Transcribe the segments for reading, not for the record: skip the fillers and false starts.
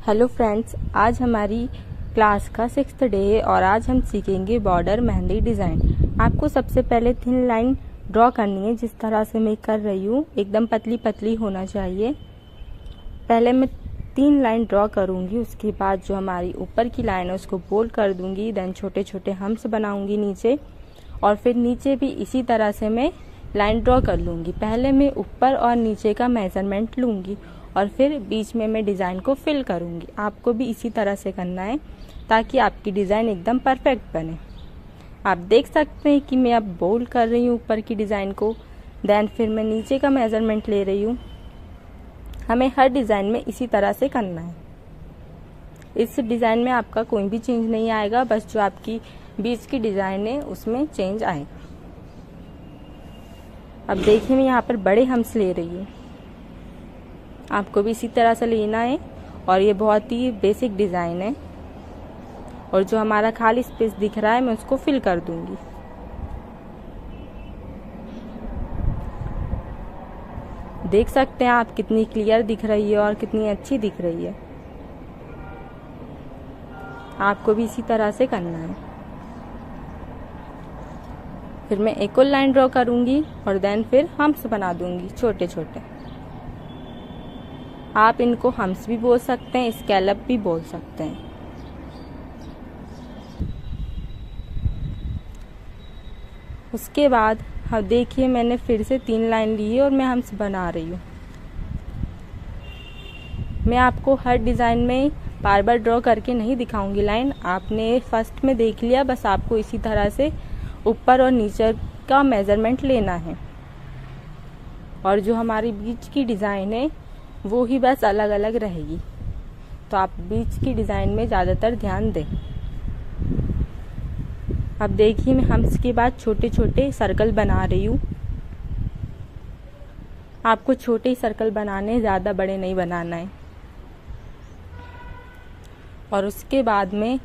Hello friends, आज हमारी class का 6th डे है और आज हम सीखेंगे बॉर्डर मेहंदी डिज़ाइन। आपको सबसे पहले थिन लाइन ड्रॉ करनी है, जिस तरह से मैं कर रही हूँ। एकदम पतली पतली होना चाहिए। पहले मैं 3 लाइन ड्रॉ करूँगी, उसके बाद जो हमारी ऊपर की लाइन है उसको बोल्ड कर दूँगी। देन छोटे छोटे हम्स बनाऊँगी नीचे, और फिर नीचे भी इसी तरह से मैं लाइन ड्रॉ कर लूँगी। पहले मैं ऊपर और नीचे का मेजरमेंट लूँगी और फिर बीच में मैं डिज़ाइन को फिल करूँगी। आपको भी इसी तरह से करना है ताकि आपकी डिज़ाइन एकदम परफेक्ट बने। आप देख सकते हैं कि मैं अब बोल्ड कर रही हूँ ऊपर की डिज़ाइन को। देन फिर मैं नीचे का मेजरमेंट ले रही हूँ। हमें हर डिज़ाइन में इसी तरह से करना है। इस डिज़ाइन में आपका कोई भी चेंज नहीं आएगा, बस जो आपकी बीच की डिज़ाइन है उसमें चेंज आएगा। अब देखिए, मैं यहाँ पर बड़े हम्स ले रही हूँ। आपको भी इसी तरह से लेना है और ये बहुत ही बेसिक डिज़ाइन है। और जो हमारा खाली स्पेस दिख रहा है मैं उसको फिल कर दूंगी। देख सकते हैं आप कितनी क्लियर दिख रही है और कितनी अच्छी दिख रही है। आपको भी इसी तरह से करना है। फिर मैं एक और लाइन ड्रॉ करूंगी और देन फिर हम्स बना दूंगी छोटे छोटे। आप इनको हम्स भी बोल सकते हैं, स्कैलप भी बोल सकते हैं। उसके बाद हाँ, देखिए मैंने फिर से 3 लाइन ली है और मैं हम्स बना रही हूँ। मैं आपको हर डिज़ाइन में बार बार ड्रॉ करके नहीं दिखाऊंगी लाइन। आपने फर्स्ट में देख लिया, बस आपको इसी तरह से ऊपर और नीचे का मेजरमेंट लेना है। और जो हमारी बीच की डिज़ाइन है वो ही बस अलग अलग रहेगी, तो आप बीच की डिज़ाइन में ज़्यादातर ध्यान दें। अब देखिए, मैं हम्स के बाद छोटे छोटे सर्कल बना रही हूँ। आपको छोटे ही सर्कल बनाने, ज़्यादा बड़े नहीं बनाना है। और उसके बाद में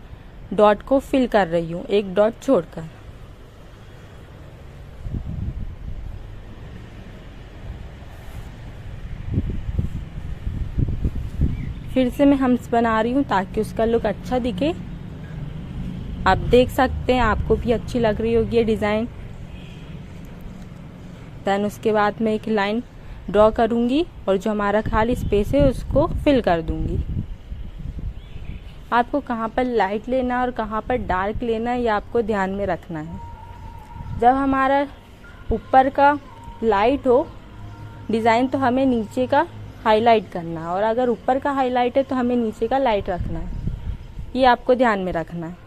डॉट को फिल कर रही हूँ, एक डॉट छोड़कर। फिर से मैं हम्स बना रही हूँ ताकि उसका लुक अच्छा दिखे। आप देख सकते हैं, आपको भी अच्छी लग रही होगी ये डिज़ाइन। देन उसके बाद मैं एक लाइन ड्रॉ करूँगी और जो हमारा खाली स्पेस है उसको फिल कर दूँगी। आपको कहाँ पर लाइट लेना है और कहाँ पर डार्क लेना है, ये आपको ध्यान में रखना है। जब हमारा ऊपर का लाइट हो डिज़ाइन, तो हमें नीचे का हाईलाइट करना है, और अगर ऊपर का हाईलाइट है तो हमें नीचे का लाइट रखना है। ये आपको ध्यान में रखना है।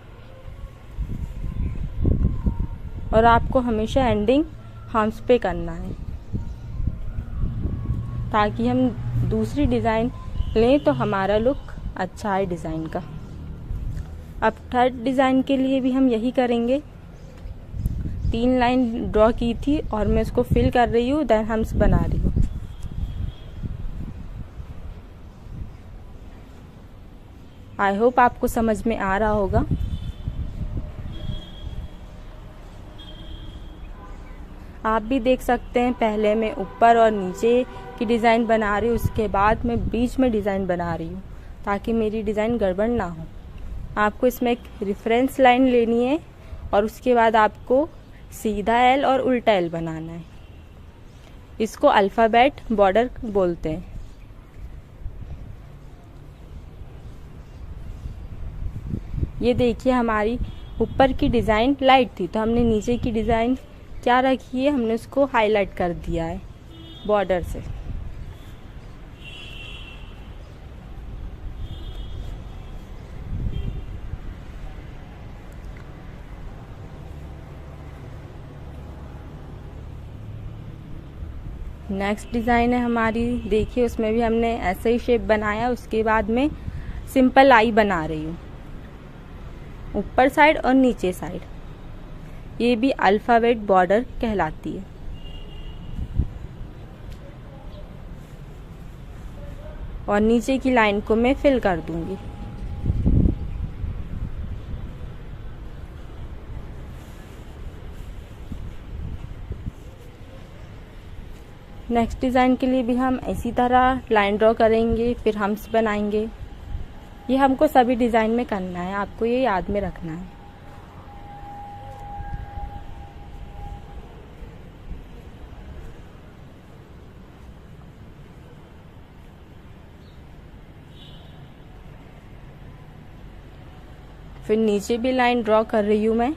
और आपको हमेशा एंडिंग हम्स पे करना है ताकि हम दूसरी डिज़ाइन लें तो हमारा लुक अच्छा है डिज़ाइन का। अब थर्ड डिज़ाइन के लिए भी हम यही करेंगे। 3 लाइन ड्रॉ की थी और मैं उसको फिल कर रही हूँ, देन हम्स बना रही हूँ। आई होप आपको समझ में आ रहा होगा। आप भी देख सकते हैं, पहले मैं ऊपर और नीचे की डिज़ाइन बना रही हूँ, उसके बाद मैं बीच में डिज़ाइन बना रही हूँ ताकि मेरी डिज़ाइन गड़बड़ ना हो। आपको इसमें एक रेफरेंस लाइन लेनी है और उसके बाद आपको सीधा एल और उल्टा एल बनाना है। इसको अल्फ़ाबेट बॉर्डर बोलते हैं। ये देखिए, हमारी ऊपर की डिज़ाइन लाइट थी तो हमने नीचे की डिज़ाइन क्या रखी है, हमने उसको हाईलाइट कर दिया है बॉर्डर से। नेक्स्ट डिज़ाइन है हमारी, देखिए उसमें भी हमने ऐसे ही शेप बनाया। उसके बाद में सिंपल आई बना रही हूँ ऊपर साइड और नीचे साइड। ये भी अल्फ़ाबेट बॉर्डर कहलाती है। और नीचे की लाइन को मैं फिल कर दूंगी। नेक्स्ट डिज़ाइन के लिए भी हम इसी तरह लाइन ड्रॉ करेंगे, फिर हम्स बनाएंगे। ये हमको सभी डिज़ाइन में करना है, आपको ये याद में रखना है। फिर नीचे भी लाइन ड्रॉ कर रही हूँ मैं।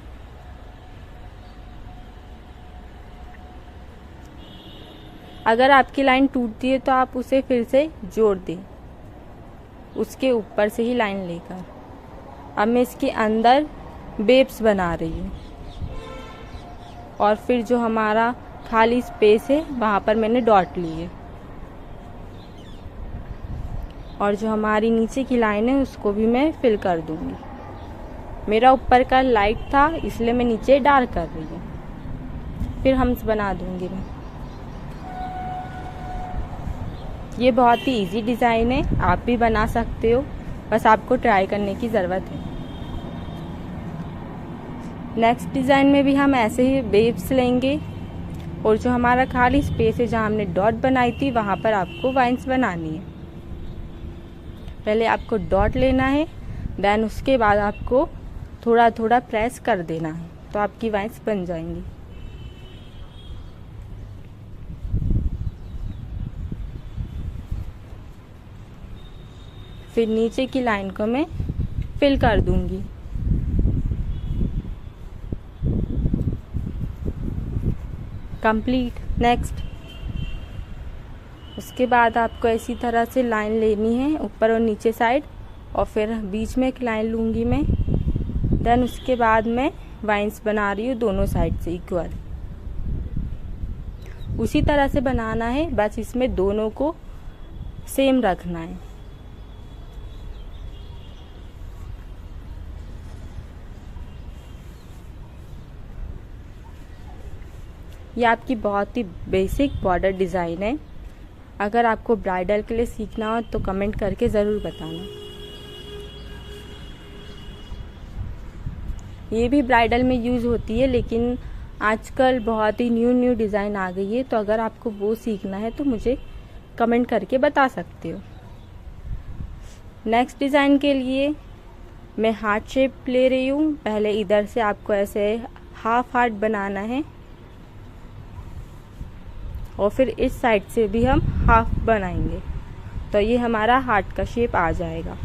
अगर आपकी लाइन टूटती है तो आप उसे फिर से जोड़ दें, उसके ऊपर से ही लाइन लेकर। अब मैं इसके अंदर वेव्स बना रही हूँ और फिर जो हमारा खाली स्पेस है वहाँ पर मैंने डॉट लिए और जो हमारी नीचे की लाइन है उसको भी मैं फिल कर दूँगी। मेरा ऊपर का लाइट था इसलिए मैं नीचे डार्क कर रही हूँ। फिर हम्स बना दूँगी मैं। ये बहुत ही इजी डिज़ाइन है, आप भी बना सकते हो, बस आपको ट्राई करने की ज़रूरत है। नेक्स्ट डिज़ाइन में भी हम ऐसे ही वेव्स लेंगे और जो हमारा खाली स्पेस है जहाँ हमने डॉट बनाई थी वहाँ पर आपको वाइन्स बनानी है। पहले आपको डॉट लेना है, देन उसके बाद आपको थोड़ा थोड़ा प्रेस कर देना है तो आपकी वाइन्स बन जाएंगी। फिर नीचे की लाइन को मैं फिल कर दूंगी। कंप्लीट। नेक्स्ट, उसके बाद आपको इसी तरह से लाइन लेनी है ऊपर और नीचे साइड और फिर बीच में एक लाइन लूँगी मैं। देन उसके बाद मैं वाइन्स बना रही हूँ दोनों साइड से इक्वल। उसी तरह से बनाना है, बस इसमें दोनों को सेम रखना है। ये आपकी बहुत ही बेसिक बॉर्डर डिज़ाइन है। अगर आपको ब्राइडल के लिए सीखना हो तो कमेंट करके ज़रूर बताना। ये भी ब्राइडल में यूज़ होती है, लेकिन आजकल बहुत ही न्यू डिज़ाइन आ गई है, तो अगर आपको वो सीखना है तो मुझे कमेंट करके बता सकते हो। नेक्स्ट डिज़ाइन के लिए मैं हार्ट शेप ले रही हूँ। पहले इधर से आपको ऐसे हाफ हार्ट बनाना है और फिर इस साइड से भी हम हाफ बनाएंगे तो ये हमारा हार्ट का शेप आ जाएगा।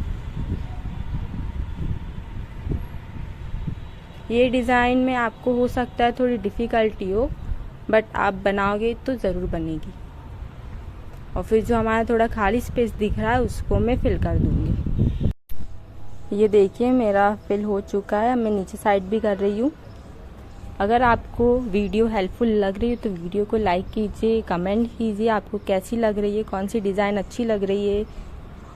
ये डिज़ाइन में आपको हो सकता है थोड़ी डिफ़िकल्टी हो, बट आप बनाओगे तो ज़रूर बनेगी। और फिर जो हमारा थोड़ा खाली स्पेस दिख रहा है उसको मैं फिल कर दूँगी। ये देखिए मेरा फिल हो चुका है। मैं नीचे साइड भी कर रही हूँ। अगर आपको वीडियो हेल्पफुल लग रही है तो वीडियो को लाइक कीजिए, कमेंट कीजिए आपको कैसी लग रही है, कौन सी डिज़ाइन अच्छी लग रही है।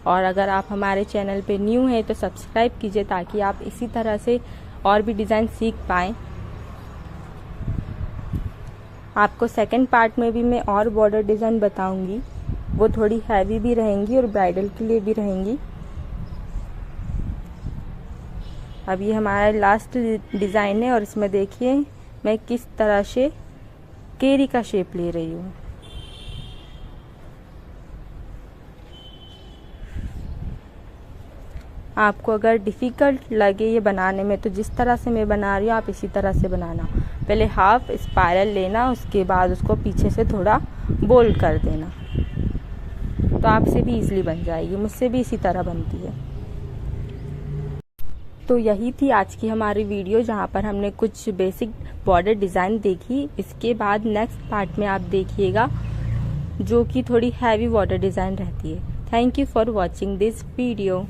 और अगर आप हमारे चैनल पे न्यू हैं तो सब्सक्राइब कीजिए ताकि आप इसी तरह से और भी डिज़ाइन सीख पाएँ। आपको सेकंड पार्ट में भी मैं और बॉर्डर डिज़ाइन बताऊंगी, वो थोड़ी हैवी भी रहेंगी और ब्राइडल के लिए भी रहेंगी। अब ये हमारा लास्ट डिज़ाइन है और इसमें देखिए मैं किस तरह से केरी का शेप ले रही हूँ। आपको अगर डिफ़िकल्ट लगे ये बनाने में तो जिस तरह से मैं बना रही हूँ आप इसी तरह से बनाना। पहले हाफ स्पाइरल लेना, उसके बाद उसको पीछे से थोड़ा बोल्ड कर देना तो आपसे भी इजीली बन जाएगी। मुझसे भी इसी तरह बनती है। तो यही थी आज की हमारी वीडियो जहाँ पर हमने कुछ बेसिक बॉर्डर डिज़ाइन देखी। इसके बाद नेक्स्ट पार्ट में आप देखिएगा जो कि थोड़ी हैवी बॉर्डर डिज़ाइन रहती है। Thank you for watching this video.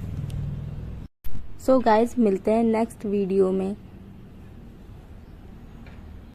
So guys मिलते हैं नेक्स्ट वीडियो में।